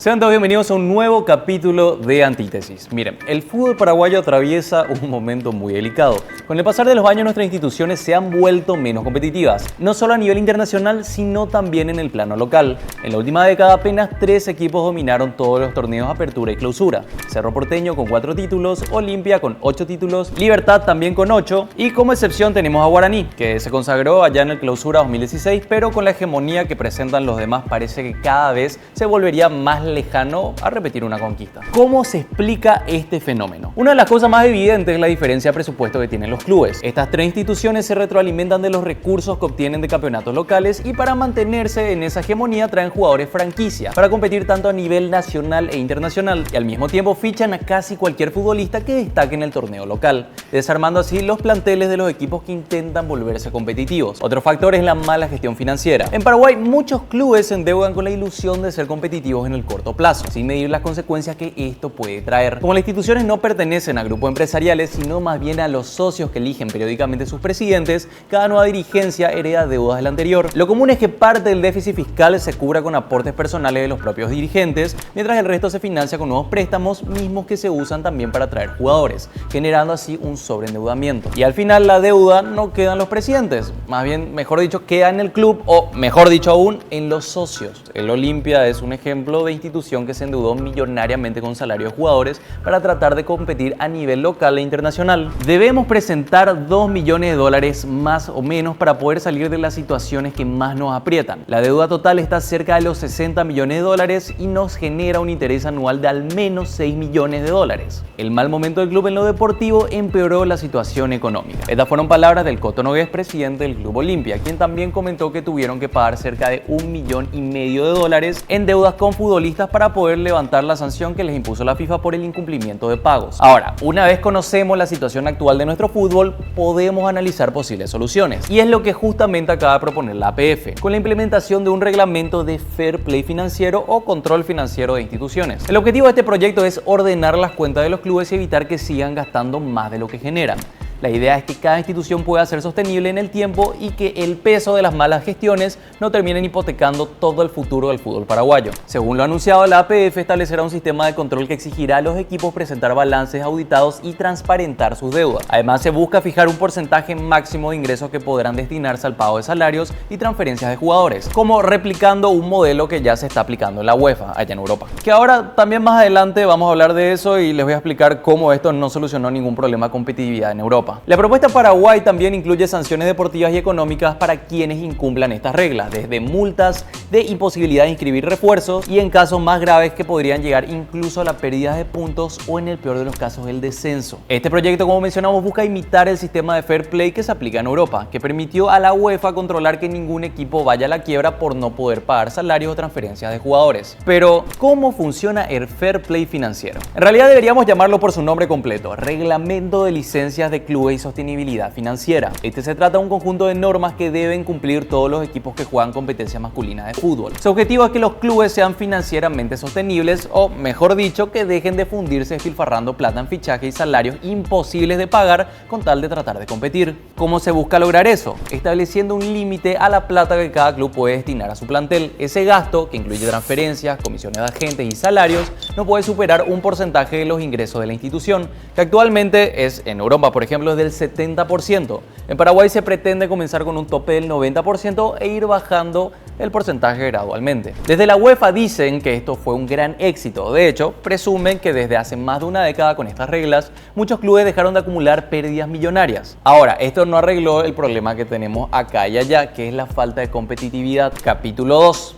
Sean todos bienvenidos a un nuevo capítulo de Antítesis. Miren, el fútbol paraguayo atraviesa un momento muy delicado. Con el pasar de los años nuestras instituciones se han vuelto menos competitivas, no solo a nivel internacional, sino también en el plano local. En la última década apenas 3 equipos dominaron todos los torneos Apertura y Clausura. Cerro Porteño con 4 títulos, Olimpia con 8 títulos, Libertad también con 8 y como excepción tenemos a Guaraní, que se consagró allá en el Clausura 2016, pero con la hegemonía que presentan los demás parece que cada vez se volvería más lejano a repetir una conquista. ¿Cómo se explica este fenómeno? Una de las cosas más evidentes es la diferencia de presupuesto que tienen los clubes. Estas 3 instituciones se retroalimentan de los recursos que obtienen de campeonatos locales y para mantenerse en esa hegemonía traen jugadores franquicia para competir tanto a nivel nacional e internacional y al mismo tiempo fichan a casi cualquier futbolista que destaque en el torneo local, desarmando así los planteles de los equipos que intentan volverse competitivos. Otro factor es la mala gestión financiera. En Paraguay muchos clubes se endeudan con la ilusión de ser competitivos en el corto plazo, sin medir las consecuencias que esto puede traer. Como las instituciones no pertenecen a grupos empresariales, sino más bien a los socios que eligen periódicamente sus presidentes, cada nueva dirigencia hereda deudas de la anterior. Lo común es que parte del déficit fiscal se cubra con aportes personales de los propios dirigentes, mientras el resto se financia con nuevos préstamos, mismos que se usan también para atraer jugadores, generando así un sobreendeudamiento. Y al final la deuda no queda en los presidentes, más bien, mejor dicho, queda en el club, o mejor dicho aún, en los socios. El Olimpia es un ejemplo de institución que se endeudó millonariamente con salarios de jugadores para tratar de competir a nivel local e internacional. Debemos presentar $2 millones más o menos para poder salir de las situaciones que más nos aprietan. La deuda total está cerca de los $60 millones y nos genera un interés anual de al menos $6 millones. El mal momento del club en lo deportivo empeoró la situación económica. Estas fueron palabras del Coto Nogués, presidente del Club Olimpia, quien también comentó que tuvieron que pagar cerca de $1,5 millones en deudas con futbolistas para poder levantar la sanción que les impuso la FIFA por el incumplimiento de pagos. Ahora, una vez conocemos la situación actual de nuestro fútbol, podemos analizar posibles soluciones. Y es lo que justamente acaba de proponer la APF, con la implementación de un reglamento de fair play financiero o control financiero de instituciones. El objetivo de este proyecto es ordenar las cuentas de los clubes y evitar que sigan gastando más de lo que generan. La idea es que cada institución pueda ser sostenible en el tiempo y que el peso de las malas gestiones no terminen hipotecando todo el futuro del fútbol paraguayo. Según lo anunciado, la APF establecerá un sistema de control que exigirá a los equipos presentar balances auditados y transparentar sus deudas. Además, se busca fijar un porcentaje máximo de ingresos que podrán destinarse al pago de salarios y transferencias de jugadores, como replicando un modelo que ya se está aplicando en la UEFA, allá en Europa. Que ahora también más adelante vamos a hablar de eso y les voy a explicar cómo esto no solucionó ningún problema de competitividad en Europa. La propuesta Paraguay también incluye sanciones deportivas y económicas para quienes incumplan estas reglas, desde multas de imposibilidad de inscribir refuerzos y en casos más graves que podrían llegar incluso a la pérdida de puntos o en el peor de los casos el descenso. Este proyecto, como mencionamos, busca imitar el sistema de fair play que se aplica en Europa, que permitió a la UEFA controlar que ningún equipo vaya a la quiebra por no poder pagar salarios o transferencias de jugadores. Pero, ¿cómo funciona el fair play financiero? En realidad deberíamos llamarlo por su nombre completo: Reglamento de Licencias de Clubes y Sostenibilidad Financiera. Este se trata de un conjunto de normas que deben cumplir todos los equipos que juegan competencia masculina de fútbol. Su objetivo es que los clubes sean financieramente sostenibles, o mejor dicho, que dejen de fundirse despilfarrando plata en fichajes y salarios imposibles de pagar con tal de tratar de competir. ¿Cómo se busca lograr eso? Estableciendo un límite a la plata que cada club puede destinar a su plantel. Ese gasto, que incluye transferencias, comisiones de agentes y salarios, no puede superar un porcentaje de los ingresos de la institución, que actualmente es, en Europa por ejemplo, del 70%. En Paraguay se pretende comenzar con un tope del 90% e ir bajando el porcentaje gradualmente. Desde la UEFA dicen que esto fue un gran éxito. De hecho, presumen que desde hace más de una década con estas reglas, muchos clubes dejaron de acumular pérdidas millonarias. Ahora, esto no arregló el problema que tenemos acá y allá, que es la falta de competitividad. Capítulo 2.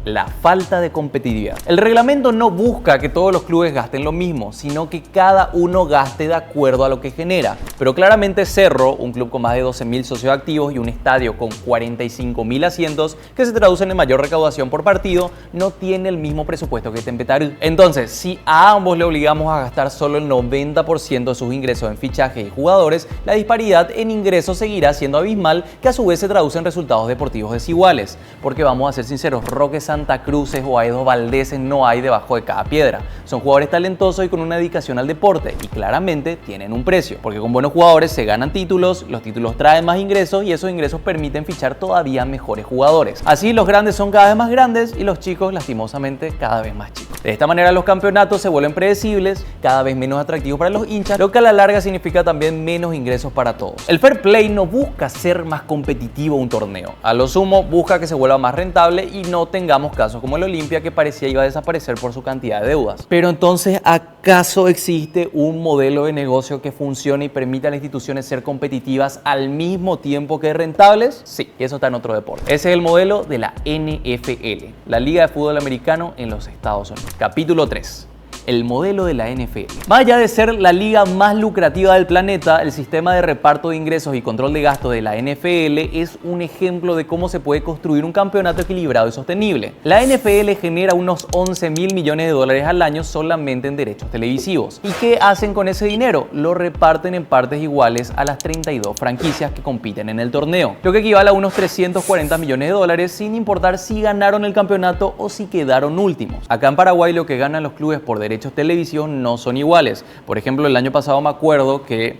La falta de competitividad. El reglamento no busca que todos los clubes gasten lo mismo, sino que cada uno gaste de acuerdo a lo que genera. Pero claramente Cerro, un club con más de 12.000 socios activos y un estadio con 45.000 asientos, que se traducen en mayor recaudación por partido, no tiene el mismo presupuesto que Tempetarú. Entonces, si a ambos le obligamos a gastar solo el 90% de sus ingresos en fichajes y jugadores, la disparidad en ingresos seguirá siendo abismal, que a su vez se traduce en resultados deportivos desiguales. Porque vamos a ser sinceros, Roque Santa Cruces o a Edo Valdeses no hay debajo de cada piedra. Son jugadores talentosos y con una dedicación al deporte y claramente tienen un precio, porque con buenos jugadores se ganan títulos, los títulos traen más ingresos y esos ingresos permiten fichar todavía mejores jugadores. Así los grandes son cada vez más grandes y los chicos lastimosamente cada vez más chicos. De esta manera los campeonatos se vuelven predecibles, cada vez menos atractivos para los hinchas, lo que a la larga significa también menos ingresos para todos. El fair play no busca ser más competitivo un torneo, a lo sumo busca que se vuelva más rentable y no tengamos casos como el Olimpia que parecía iba a desaparecer por su cantidad de deudas. Pero entonces, ¿acaso existe un modelo de negocio que funcione y permita a las instituciones ser competitivas al mismo tiempo que rentables? Sí, eso está en otro deporte. Ese es el modelo de la NFL, la Liga de Fútbol Americano en los Estados Unidos. Capítulo 3. El modelo de la NFL. Más allá de ser la liga más lucrativa del planeta, el sistema de reparto de ingresos y control de gastos de la NFL es un ejemplo de cómo se puede construir un campeonato equilibrado y sostenible. La NFL genera unos 11.000 millones de dólares al año solamente en derechos televisivos. ¿Y qué hacen con ese dinero? Lo reparten en partes iguales a las 32 franquicias que compiten en el torneo, lo que equivale a unos 340 millones de dólares sin importar si ganaron el campeonato o si quedaron últimos. Acá en Paraguay lo que ganan los clubes por derechos televisivos no son iguales. Por ejemplo, el año pasado me acuerdo que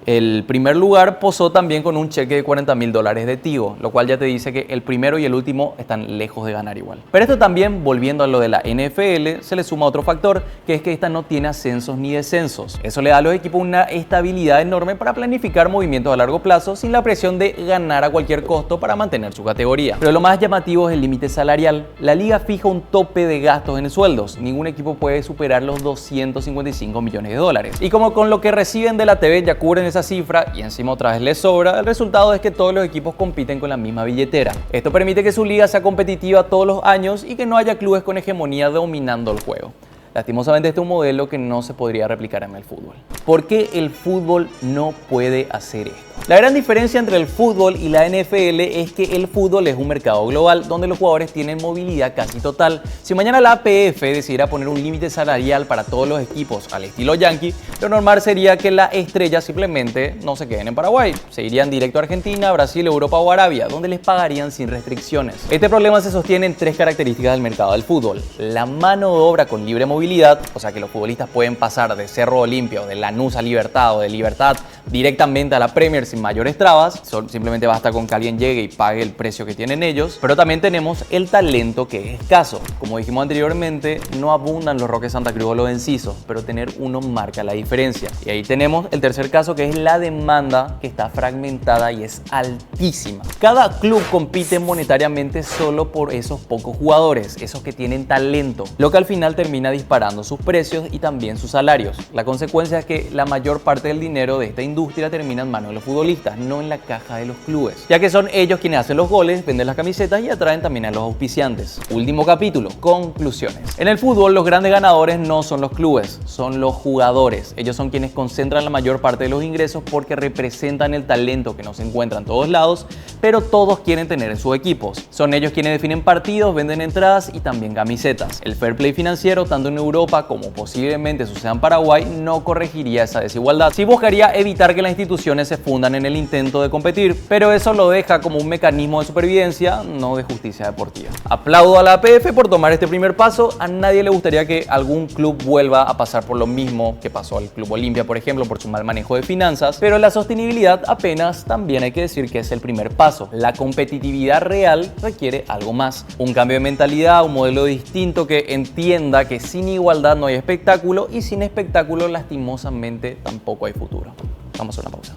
el primer lugar posó también con un cheque de 40.000 dólares de Tigo, lo cual ya te dice que el primero y el último están lejos de ganar igual. Pero esto también, volviendo a lo de la NFL, se le suma otro factor, que es que esta no tiene ascensos ni descensos. Eso le da a los equipos una estabilidad enorme para planificar movimientos a largo plazo sin la presión de ganar a cualquier costo para mantener su categoría. Pero lo más llamativo es el límite salarial. La liga fija un tope de gastos en sueldos. Ningún equipo puede superar los 255 millones de dólares. Y como con lo que reciben de la TV ya cubren esa cifra y encima otra vez les sobra, el resultado es que todos los equipos compiten con la misma billetera. Esto permite que su liga sea competitiva todos los años y que no haya clubes con hegemonía dominando el juego. Lastimosamente este es un modelo que no se podría replicar en el fútbol. ¿Por qué el fútbol no puede hacer esto? La gran diferencia entre el fútbol y la NFL es que el fútbol es un mercado global donde los jugadores tienen movilidad casi total. Si mañana la APF decidiera poner un límite salarial para todos los equipos al estilo Yankee, lo normal sería que las estrellas simplemente no se queden en Paraguay. Se irían directo a Argentina, Brasil, Europa o Arabia, donde les pagarían sin restricciones. Este problema se sostiene en tres características del mercado del fútbol. La mano de obra con libre movilidad, o sea que los futbolistas pueden pasar de Cerro Olimpia o de Lanús a Libertad o de Libertad directamente a la Premier sin mayores trabas, simplemente basta con que alguien llegue y pague el precio que tienen ellos. Pero también tenemos el talento, que es escaso. Como dijimos anteriormente, no abundan los Roques Santa Cruz o los Encisos, pero tener uno marca la diferencia. Y ahí tenemos el tercer caso, que es la demanda, que está fragmentada y es altísima. Cada club compite monetariamente solo por esos pocos jugadores, esos que tienen talento, lo que al final termina disparando sus precios y también sus salarios. La consecuencia es que la mayor parte del dinero de esta industria termina en manos de los futbolistas, no en la caja de los clubes, ya que son ellos quienes hacen los goles, venden las camisetas y atraen también a los auspiciantes. Último capítulo, conclusiones. En el fútbol los grandes ganadores no son los clubes, son los jugadores. Ellos son quienes concentran la mayor parte de los ingresos porque representan el talento que no se encuentra en todos lados, pero todos quieren tener en sus equipos. Son ellos quienes definen partidos, venden entradas y también camisetas. El fair play financiero, tanto en Europa como posiblemente suceda en Paraguay, no corregiría esa desigualdad. Sí buscaría evitar que las instituciones se fundan en el intento de competir, pero eso lo deja como un mecanismo de supervivencia, no de justicia deportiva. Aplaudo a la APF por tomar este primer paso. A nadie le gustaría que algún club vuelva a pasar por lo mismo que pasó al Club Olimpia, por ejemplo, por su mal manejo de finanzas, pero la sostenibilidad apenas también hay que decir que es el primer paso. La competitividad real requiere algo más, un cambio de mentalidad, un modelo distinto que entienda que sin igualdad no hay espectáculo y sin espectáculo lastimosamente tampoco hay futuro. Vamos a una pausa.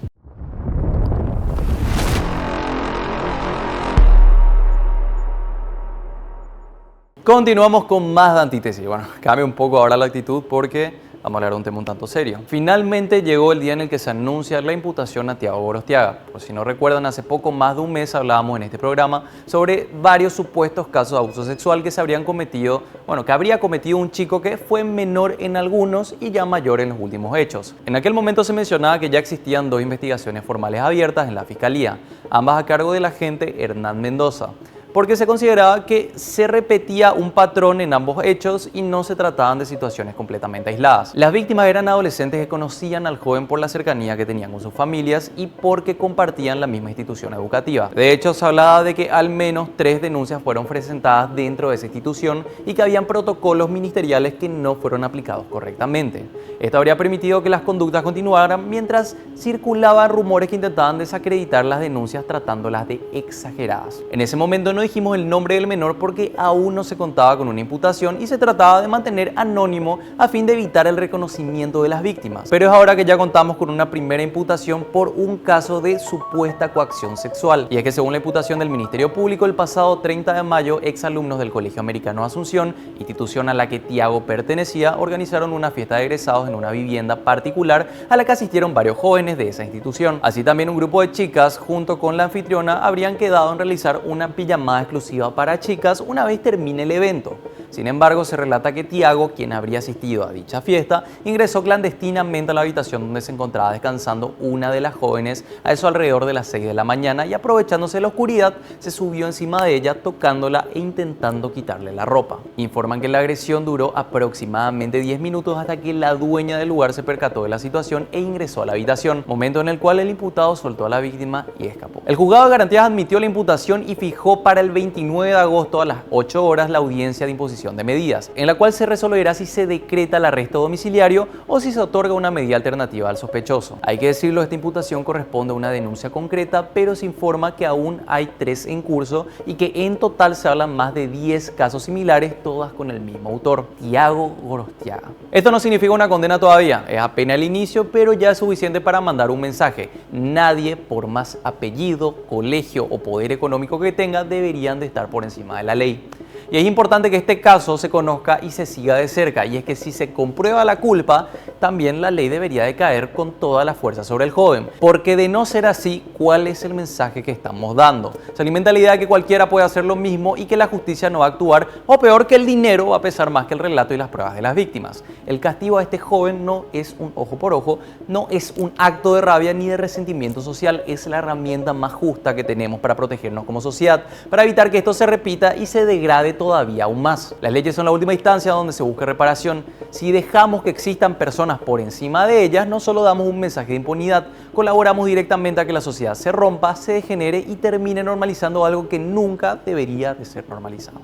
Continuamos con más de Antítesis. Bueno, cambia un poco ahora la actitud porque vamos a hablar de un tema un tanto serio. Finalmente llegó el día en el que se anuncia la imputación a Thiago Gorostiaga. Por si no recuerdan, hace poco más de un mes hablábamos en este programa sobre varios supuestos casos de abuso sexual que se habrían cometido, que habría cometido un chico que fue menor en algunos y ya mayor en los últimos hechos. En aquel momento se mencionaba que ya existían dos investigaciones formales abiertas en la Fiscalía, ambas a cargo del agente Hernán Mendoza. porque se consideraba que se repetía un patrón en ambos hechos y no se trataban de situaciones completamente aisladas. Las víctimas eran adolescentes que conocían al joven por la cercanía que tenían con sus familias y porque compartían la misma institución educativa. De hecho, se hablaba de que al menos 3 denuncias fueron presentadas dentro de esa institución y que habían protocolos ministeriales que no fueron aplicados correctamente. Esto habría permitido que las conductas continuaran mientras circulaban rumores que intentaban desacreditar las denuncias tratándolas de exageradas. En ese momento no dijimos el nombre del menor porque aún no se contaba con una imputación y se trataba de mantener anónimo a fin de evitar el reconocimiento de las víctimas. Pero es ahora que ya contamos con una primera imputación por un caso de supuesta coacción sexual. Y es que según la imputación del Ministerio Público, el pasado 30 de mayo, exalumnos del Colegio Americano Asunción, institución a la que Tiago pertenecía, organizaron una fiesta de egresados en una vivienda particular a la que asistieron varios jóvenes de esa institución. Así también un grupo de chicas junto con la anfitriona habrían quedado en realizar una pijamada exclusiva para chicas una vez termine el evento. Sin embargo, se relata que Tiago, quien habría asistido a dicha fiesta, ingresó clandestinamente a la habitación donde se encontraba descansando una de las jóvenes a eso alrededor de las 6 de la mañana y aprovechándose de la oscuridad, se subió encima de ella tocándola e intentando quitarle la ropa. Informan que la agresión duró aproximadamente 10 minutos hasta que la dueña del lugar se percató de la situación e ingresó a la habitación, momento en el cual el imputado soltó a la víctima y escapó. El juzgado de garantías admitió la imputación y fijó para el 29 de agosto a las 8 horas la audiencia de imposición de medidas, en la cual se resolverá si se decreta el arresto domiciliario o si se otorga una medida alternativa al sospechoso. Hay que decirlo, esta imputación corresponde a una denuncia concreta, pero se informa que aún hay 3 en curso y que en total se hablan más de 10 casos similares, todas con el mismo autor, Tiago Gorostiaga. Esto no significa una condena todavía, es apenas el inicio, pero ya es suficiente para mandar un mensaje. Nadie, por más apellido, colegio o poder económico que tenga, deberían de estar por encima de la ley. Y es importante que este caso se conozca y se siga de cerca, y es que si se comprueba la culpa, también la ley debería de caer con toda la fuerza sobre el joven, porque de no ser así, ¿cuál es el mensaje que estamos dando? Se alimenta la idea de que cualquiera puede hacer lo mismo y que la justicia no va a actuar, o peor, que el dinero va a pesar más que el relato y las pruebas de las víctimas. El castigo a este joven no es un ojo por ojo, no es un acto de rabia ni de resentimiento social, es la herramienta más justa que tenemos para protegernos como sociedad, para evitar que esto se repita y se degrade todavía aún más. Las leyes son la última instancia donde se busca reparación. Si dejamos que existan personas por encima de ellas, no solo damos un mensaje de impunidad, colaboramos directamente a que la sociedad se rompa, se degenere y termine normalizando algo que nunca debería de ser normalizado.